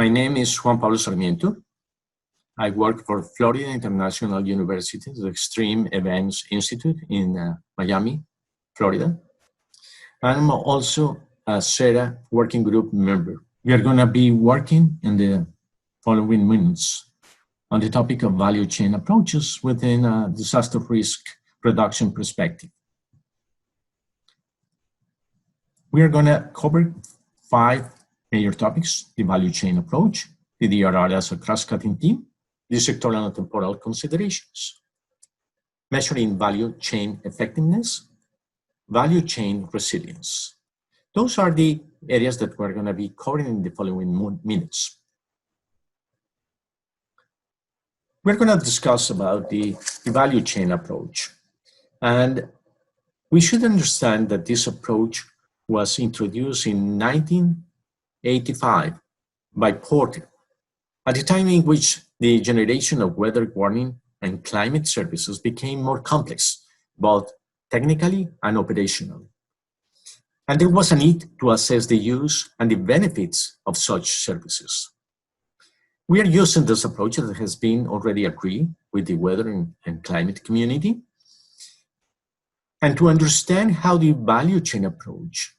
My name is Juan Pablo Sarmiento. I work for Florida International University's Extreme Events Institute in Miami, Florida. I'm also a SERA working group member. We are going to be working in the following minutes on the topic of value chain approaches within a disaster risk reduction perspective. We are going to cover 5 major topics: the value chain approach, the DRR as a cross-cutting team, the sectoral and temporal considerations, measuring value chain effectiveness, value chain resilience. Those are the areas that we're going to be covering in the following minutes. We're going to discuss about the value chain approach. And we should understand that this approach was introduced in 1985 by Porter, at the time in which the generation of weather warning and climate services became more complex, both technically and operationally. And there was a need to assess the use and the benefits of such services. We are using this approach that has been already agreed with the weather and climate community. And to understand how the value chain approach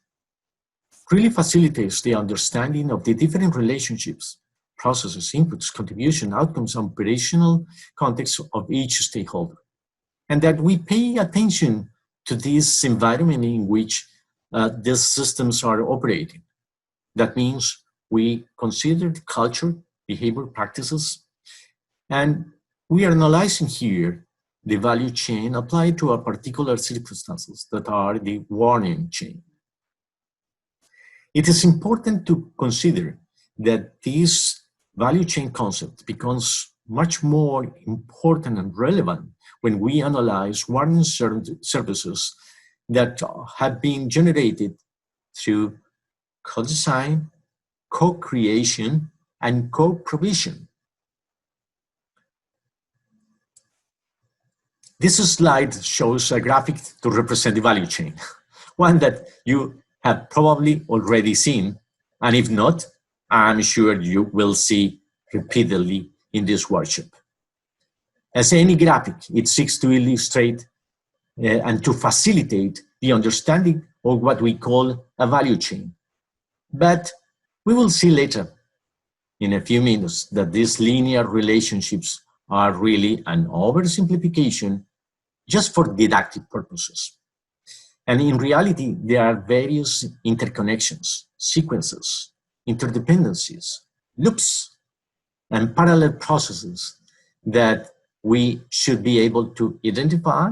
really facilitates the understanding of the different relationships, processes, inputs, contribution, outcomes, and operational context of each stakeholder. And that we pay attention to this environment in which these systems are operating. That means we consider the culture, behavior, practices, and we are analyzing here the value chain applied to a particular circumstances that are the warning chain. It is important to consider that this value chain concept becomes much more important and relevant when we analyze warning services that have been generated through co-design, co-creation, and co-provision. This slide shows a graphic to represent the value chain, one that you have probably already seen, and if not, I'm sure you will see repeatedly in this workshop. As any graphic, it seeks to illustrate and to facilitate the understanding of what we call a value chain. But we will see later in a few minutes that these linear relationships are really an oversimplification just for didactic purposes. And in reality, there are various interconnections, sequences, interdependencies, loops, and parallel processes that we should be able to identify,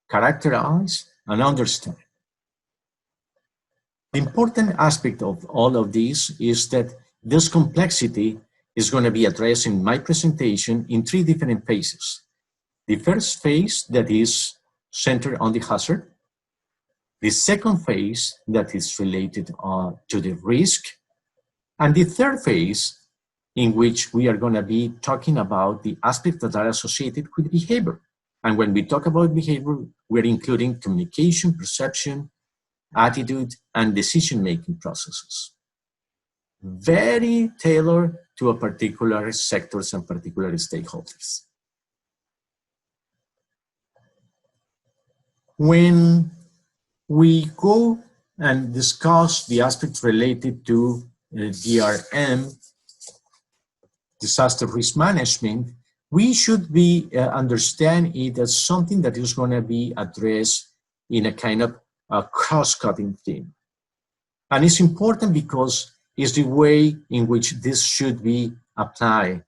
characterize, and understand. The important aspect of all of this is that this complexity is going to be addressed in my presentation in 3 different phases. The first phase that is centered on the hazard, the second phase that is related to the risk, and the third phase in which we are going to be talking about the aspects that are associated with behavior. And when we talk about behavior, we're including communication, perception, attitude, and decision-making processes. Very tailored to a particular sectors and particular stakeholders. When we go and discuss the aspects related to DRM, disaster risk management, we should be understand it as something that is going to be addressed in a kind of a cross-cutting theme. And it's important because it's the way in which this should be applied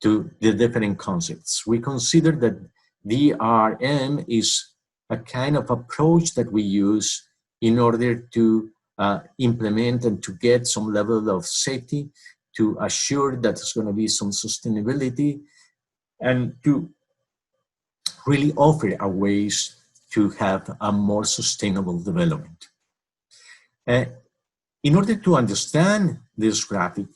to the different concepts. We consider that DRM is a kind of approach that we use in order to implement and to get some level of safety, to assure that there's going to be some sustainability, and to really offer a ways to have a more sustainable development. In order to understand this graphic,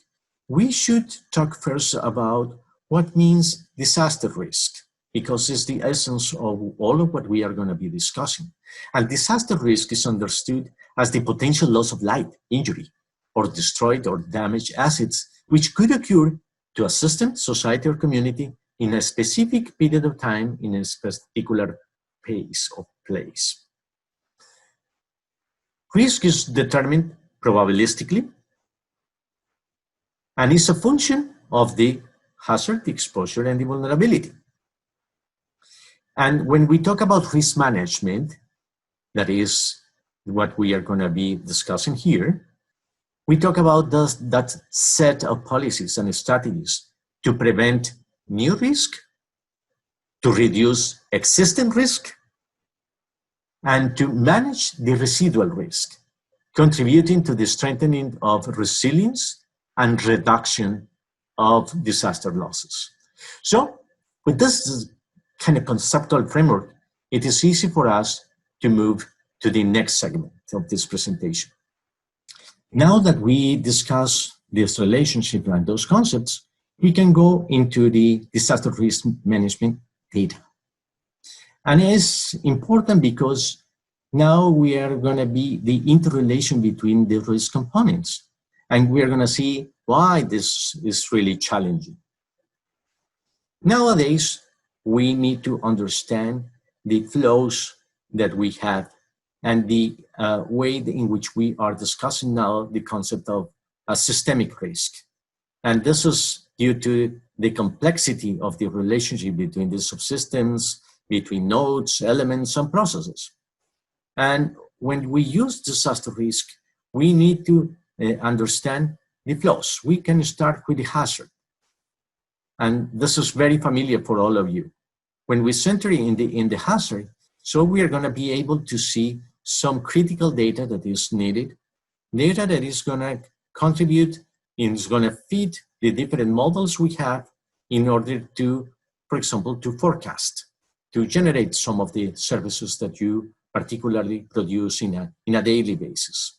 we should talk first about what means disaster risk, because it's the essence of all of what we are going to be discussing. And disaster risk is understood as the potential loss of life, injury, or destroyed or damaged assets, which could occur to a system, society, or community in a specific period of time in a particular pace or place. Risk is determined probabilistically and is a function of the hazard, the exposure, and the vulnerability. And when we talk about risk management, that is what we are going to be discussing here, we talk about that set of policies and strategies to prevent new risk, to reduce existing risk, and to manage the residual risk, contributing to the strengthening of resilience and reduction of disaster losses. So with this kind of conceptual framework, it is easy for us to move to the next segment of this presentation. Now that we discuss this relationship and those concepts, we can go into the disaster risk management data. And it's important because now we are going to be the interrelation between the risk components. And we're going to see why this is really challenging. Nowadays, we need to understand the flows that we have and the way in which we are discussing now the concept of a systemic risk. And this is due to the complexity of the relationship between the subsystems, between nodes, elements, and processes. And when we use disaster risk, we need to understand the flows. We can start with the hazard. And this is very familiar for all of you. When we center in the hazard, so we are going to be able to see some critical data that is needed, data that is going to contribute and is going to feed the different models we have in order to, for example, to forecast, to generate some of the services that you particularly produce in a daily basis.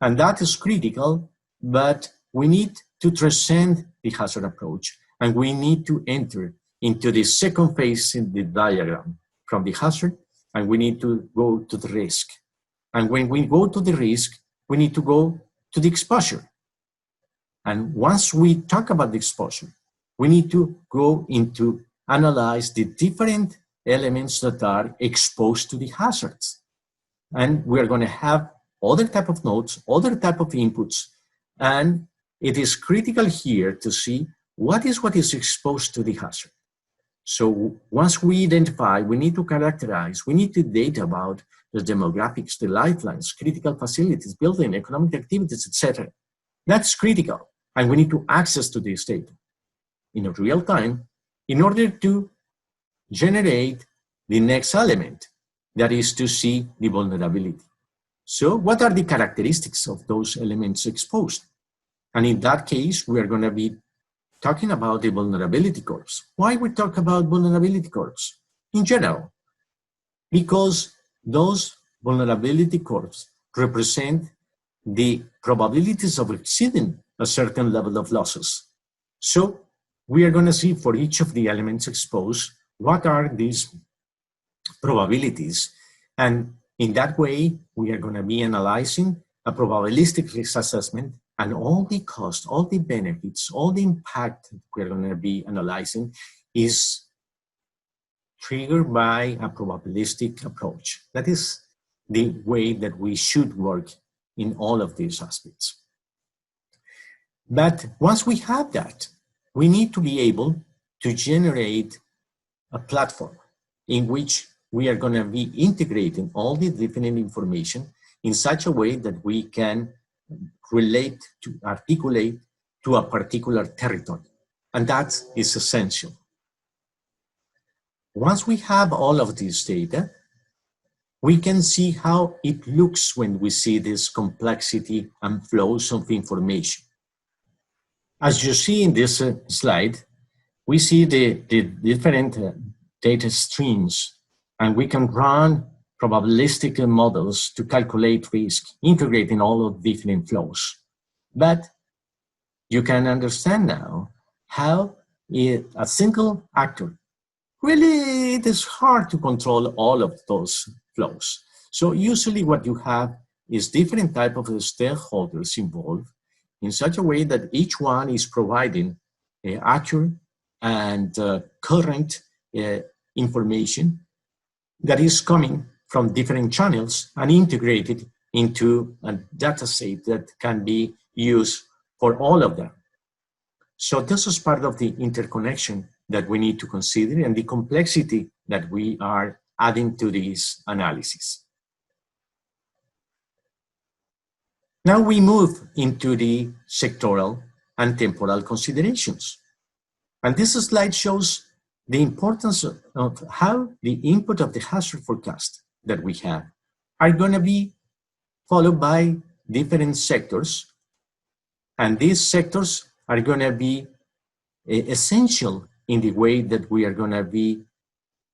And that is critical, but we need to transcend the hazard approach, and we need to enter into the second phase in the diagram from the hazard, and we need to go to the risk. And when we go to the risk, we need to go to the exposure. And once we talk about the exposure, we need to go into analyze the different elements that are exposed to the hazards. And we're going to have other type of nodes, other type of inputs, and it is critical here to see what is exposed to the hazard. So once we identify, we need to characterize, we need to data about the demographics, the lifelines, critical facilities, building, economic activities, etc. That's critical, and we need to access to this data in real time in order to generate the next element, that is to see the vulnerability. So what are the characteristics of those elements exposed? And in that case, we are going to be talking about the vulnerability curves. Why we talk about vulnerability curves in general? Because those vulnerability curves represent the probabilities of exceeding a certain level of losses. So we are going to see for each of the elements exposed, what are these probabilities? And in that way, we are going to be analyzing a probabilistic risk assessment, and all the costs, all the benefits, all the impact we're going to be analyzing is triggered by a probabilistic approach. That is the way that we should work in all of these aspects. But once we have that, we need to be able to generate a platform in which we are going to be integrating all the different information in such a way that we can relate to, articulate to a particular territory. And that is essential. Once we have all of this data, we can see how it looks when we see this complexity and flows of information. As you see in this slide, we see the different data streams, and we can run probabilistic models to calculate risk, integrating all of different flows. But you can understand now how a single actor, really it is hard to control all of those flows. So usually what you have is different type of stakeholders involved, in such a way that each one is providing accurate and current information that is coming from different channels and integrated into a data set that can be used for all of them. So this is part of the interconnection that we need to consider and the complexity that we are adding to this analysis. Now we move into the sectoral and temporal considerations. And this slide shows the importance of how the input of the hazard forecast that we have are going to be followed by different sectors. And these sectors are going to be essential in the way that we are going to be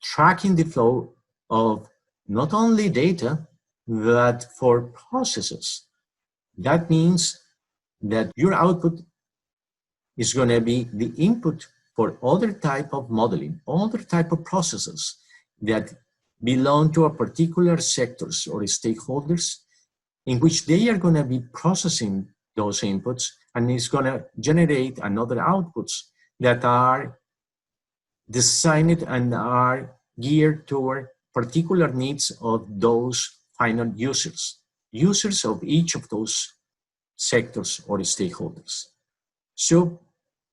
tracking the flow of not only data, but for processes. That means that your output is going to be the input for other type of modeling, other type of processes that belong to a particular sectors or stakeholders in which they are going to be processing those inputs, and it's going to generate another outputs that are designed and are geared toward particular needs of those final users of each of those sectors or stakeholders. So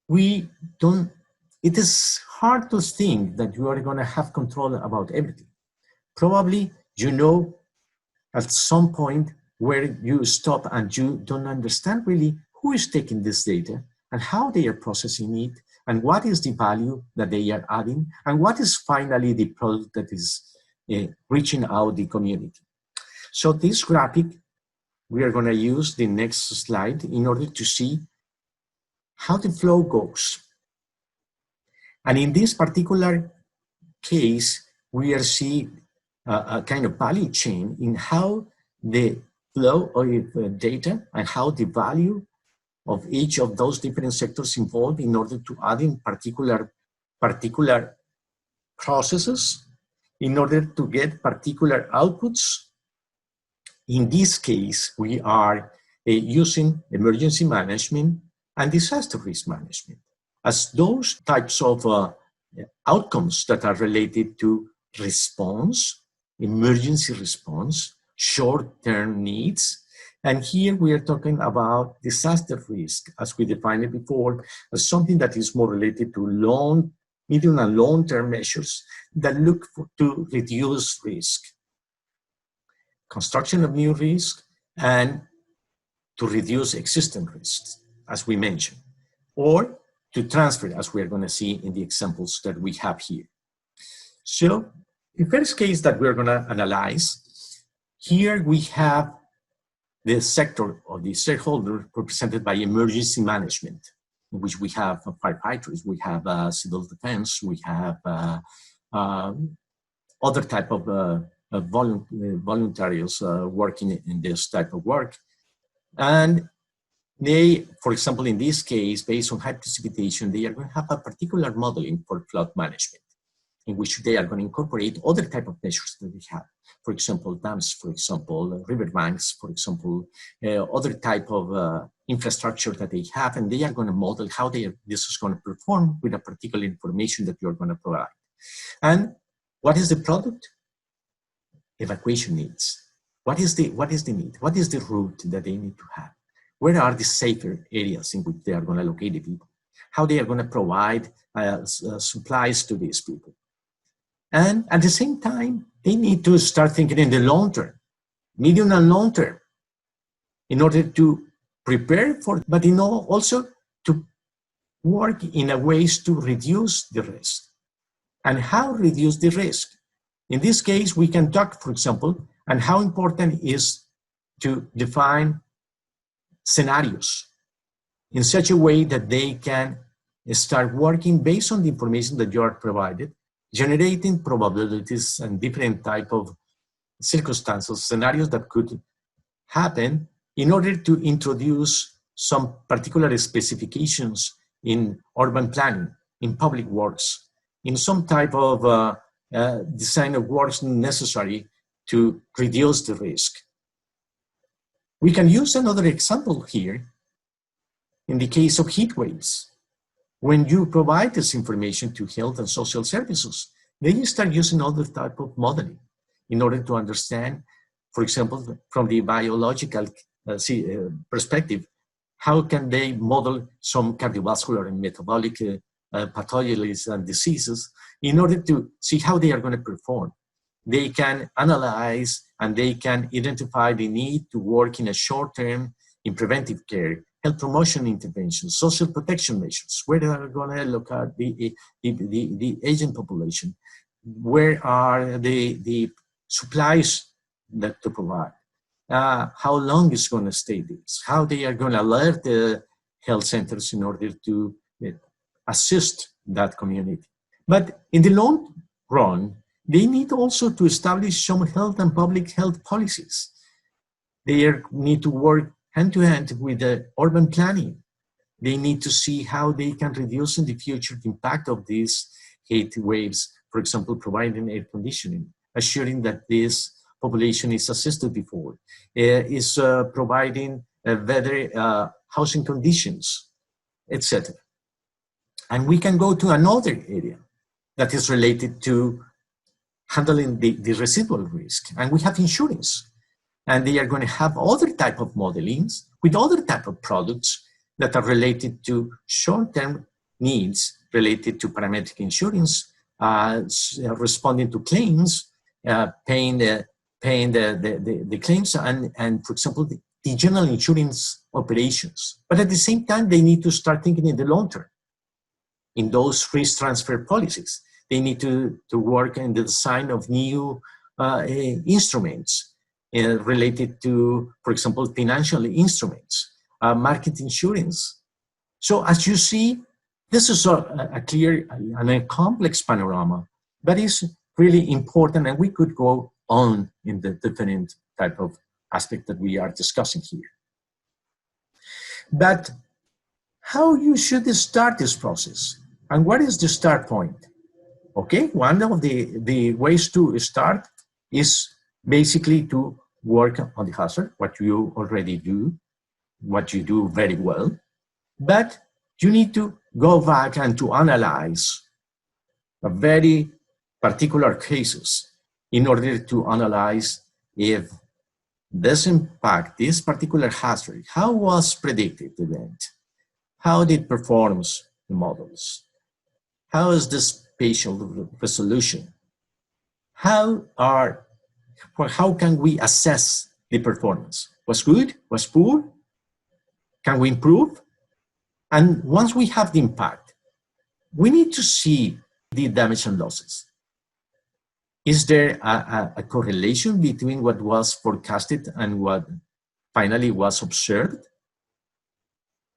it is hard to think that you are going to have control about everything. Probably, you know, at some point where you stop and you don't understand really who is taking this data and how they are processing it and what is the value that they are adding and what is finally the product that is reaching out the community. So this graphic, we are going to use the next slide in order to see how the flow goes. And in this particular case, we are seeing a kind of value chain in how the flow of data and how the value of each of those different sectors involved in order to add in particular processes in order to get particular outputs. In this case, we are using emergency management and disaster risk management as those types of outcomes that are related to response, emergency response, short-term needs. And here we are talking about disaster risk, as we defined it before, as something that is more related to medium and long-term measures that look to reduce risk, construction of new risk, and to reduce existing risks, as we mentioned, or to transfer, as we are going to see in the examples that we have here. So the first case that we're going to analyze, here we have the sector or the stakeholder represented by emergency management, in which we have firefighters, we have civil defense, we have other type of volunteers working in this type of work. And they, for example, in this case, based on high precipitation, they are going to have a particular modeling for flood management, in which they are going to incorporate other type of measures that we have. For example, dams, for example, riverbanks, for example, other type of infrastructure that they have, and they are going to model how this is going to perform with a particular information that you're going to provide. And what is the product? Evacuation needs. What is the need? What is the route that they need to have? Where are the safer areas in which they are going to locate the people? How they are going to provide supplies to these people? And at the same time, they need to start thinking in the long term, medium and long term, in order to prepare for, but also to work in a ways to reduce the risk. And how reduce the risk? In this case, we can talk, for example, and how important is to define scenarios in such a way that they can start working based on the information that you are provided, generating probabilities and different type of circumstances, scenarios that could happen in order to introduce some particular specifications in urban planning, in public works, in some type of design of works necessary to reduce the risk. We can use another example here in the case of heat waves, when you provide this information to health and social services, they start using other type of modeling in order to understand, for example, from the biological perspective, how can they model some cardiovascular and metabolic pathologies and diseases in order to see how they are going to perform. They can analyze and they can identify the need to work in a short term in preventive care, health promotion interventions, social protection measures, where they are going to look at the aging population, where are the supplies that to provide, how long is going to stay this, how they are going to alert the health centers in order to assist that community. But in the long run, they need also to establish some health and public health policies. They need to work hand to hand with the urban planning. They need to see how they can reduce in the future the impact of these heat waves, for example, providing air conditioning, assuring that this population is assisted before, is providing better housing conditions, etc. And we can go to another area that is related to handling the residual risk. And we have insurance. And they are going to have other type of modelings with other type of products that are related to short-term needs related to parametric insurance, responding to claims, paying the claims, and for example, the general insurance operations. But at the same time, they need to start thinking in the long term, in those risk transfer policies. They need to work in the design of new instruments related to, for example, financial instruments, market insurance. So as you see, this is a clear and a complex panorama that is really important, and we could go on in the different type of aspect that we are discussing here. But how you should start this process, and what is the start point? Okay, one of the ways to start is basically to work on the hazard, what you already do, what you do very well, but you need to go back and to analyze a very particular cases in order to analyze if this impact, this particular hazard, how was predicted the event? How did performs the models? How is the spatial resolution? How can we assess the performance? Was good? Was poor? Can we improve? And once we have the impact, we need to see the damage and losses. Is there a correlation between what was forecasted and what finally was observed?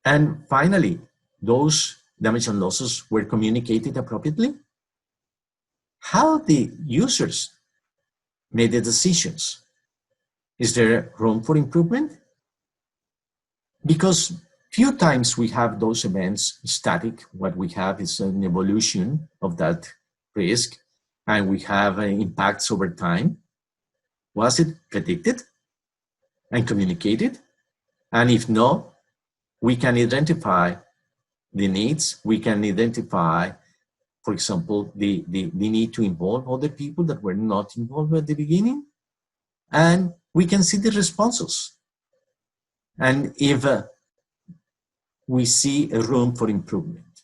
And finally, those damage and losses were communicated appropriately? How the users made the decisions? Is there room for improvement? Because few times we have those events static. What we have is an evolution of that risk, and we have impacts over time. Was it predicted and communicated? And if no, we can identify the needs. We can identify, for example, the need to involve other people that were not involved at the beginning. And we can see the responses. And if we see a room for improvement.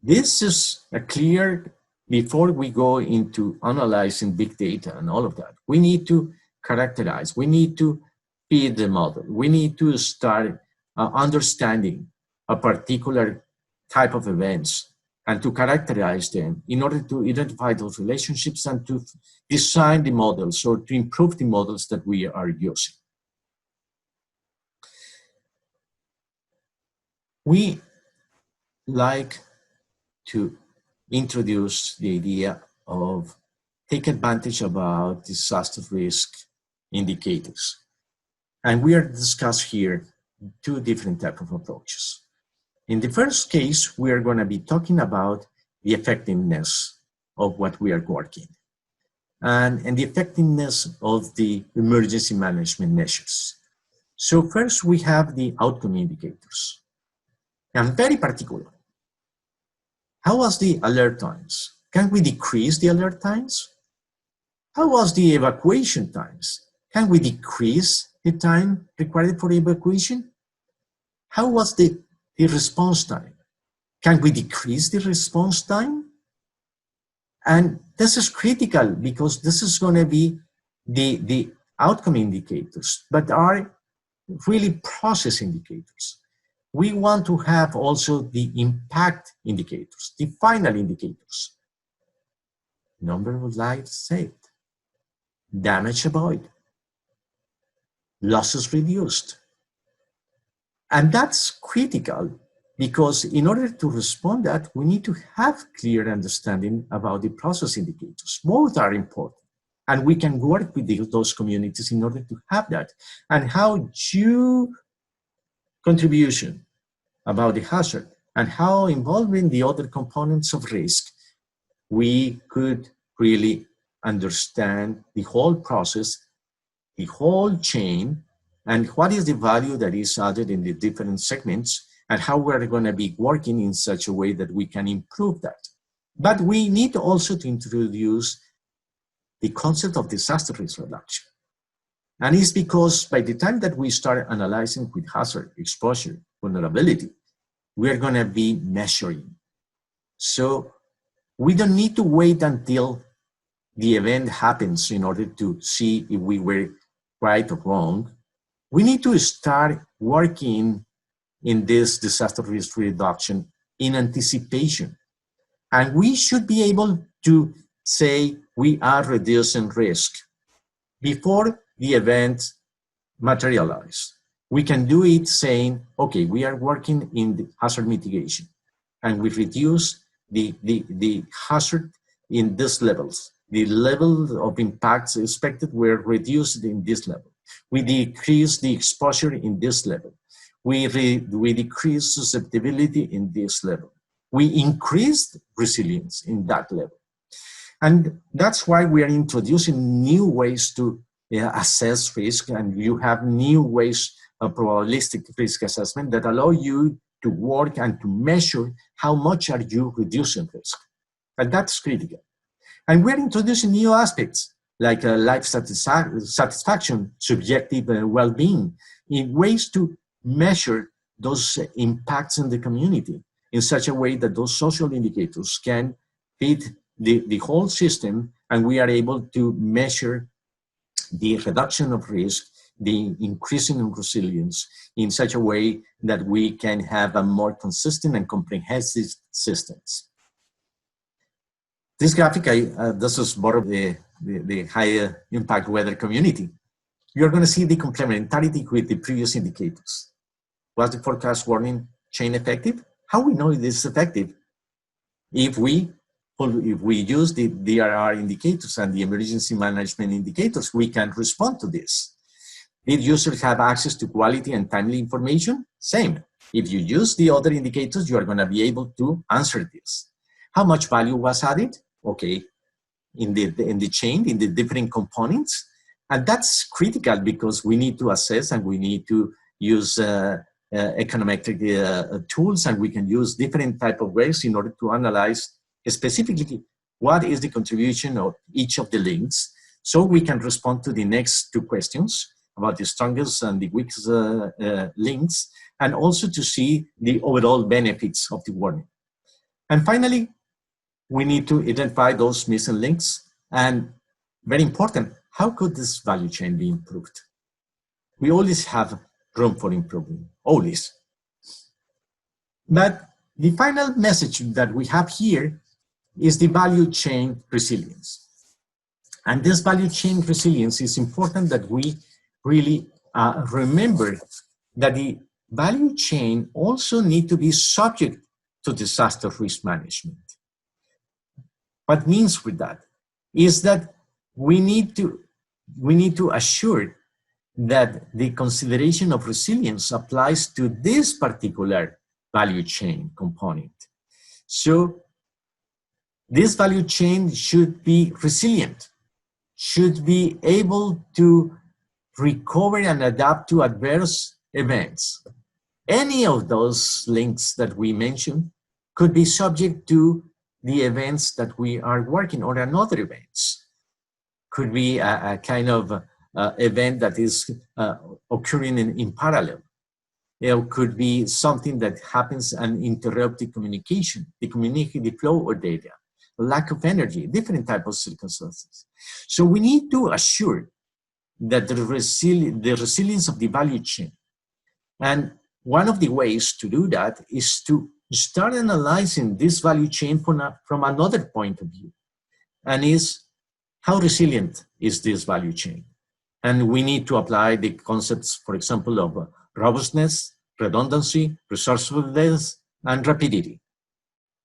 This is a clear, before we go into analyzing big data and all of that, we need to characterize, we need to feed the model, we need to start understanding a particular type of events and to characterize them in order to identify those relationships and to design the models or to improve the models that we are using. We like to introduce the idea of take advantage about disaster risk indicators. And we are discussing here two different types of approaches. In the first case, we are going to be talking about the effectiveness of what we are working and the effectiveness of the emergency management measures. So first we have the outcome indicators. and very particular. How was the alert times? Can we decrease the alert times? How was the evacuation times? Can we decrease the time required for evacuation? How was the response time? Can we decrease the response time? And this is critical because this is going to be the outcome indicators, but are really process indicators. We want to have also the impact indicators, the final indicators. Number of lives saved, damage avoided, losses reduced. And that's critical because in order to respond that, we need to have clear understanding about the process indicators. Both are important. And we can work with those communities in order to have that. And how your contribution about the hazard and how involving the other components of risk, we could really understand the whole process, the whole chain, and what is the value that is added in the different segments, and how we're going to be working in such a way that we can improve that. But we need also to introduce the concept of disaster risk reduction. And it's because by the time that we start analyzing with hazard, exposure, vulnerability, we're going to be measuring. So we don't need to wait until the event happens in order to see if we were right or wrong. We need to start working in this disaster risk reduction in anticipation. And we should be able to say we are reducing risk before the event materializes. We can do it saying, okay, we are working in the hazard mitigation and we reduce the hazard in these levels. The level of impacts expected were reduced in this level. We decrease the exposure in this level. We decrease susceptibility in this level. We increased resilience in that level. And that's why we are introducing new ways to assess risk, and you have new ways of probabilistic risk assessment that allow you to work and to measure how much are you reducing risk. And that's critical. And we're introducing new aspects like life satisfaction, subjective well-being, in ways to measure those impacts in the community in such a way that those social indicators can fit the whole system, and we are able to measure the reduction of risk, the increasing of resilience in such a way that we can have a more consistent and comprehensive systems. This graphic, this is more of the higher impact weather community. You're going to see the complementarity with the previous indicators. Was the forecast warning chain effective? How we know it is effective? If we use the DRR indicators and the emergency management indicators, we can respond to this. Did users have access to quality and timely information? Same. If you use the other indicators, you are going to be able to answer this. How much value was added? Okay, in the chain, in the different components. And that's critical because we need to assess and we need to use econometric tools, and we can use different type of ways in order to analyze specifically what is the contribution of each of the links, so we can respond to the next two questions about the strongest and the weakest links, and also to see the overall benefits of the warning. And finally, we need to identify those missing links, and very important, how could this value chain be improved? We always have room for improvement, always. But the final message that we have here is the value chain resilience. And this value chain resilience is important that we really remember that the value chain also need to be subject to disaster risk management. What means with that is that we need to assure that the consideration of resilience applies to this particular value chain component. So this value chain should be resilient, should be able to recover and adapt to adverse events. any of those links that we mentioned could be subject to the events that we are working on, or another events. Could be a kind of event that is occurring in parallel. It could be something that happens and interrupt the communication, the flow of data, lack of energy, different types of circumstances. So we need to assure that the resilience of the value chain. And one of the ways to do that is to start analyzing this value chain from another point of view, and is how resilient is this value chain? And we need to apply the concepts, for example, of robustness, redundancy, resourcefulness, and rapidity.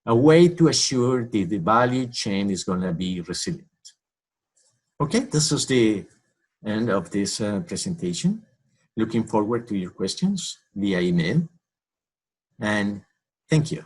A way to assure that the value chain is going to be resilient. Okay, this is the end of this presentation. Looking forward to your questions via email. And thank you.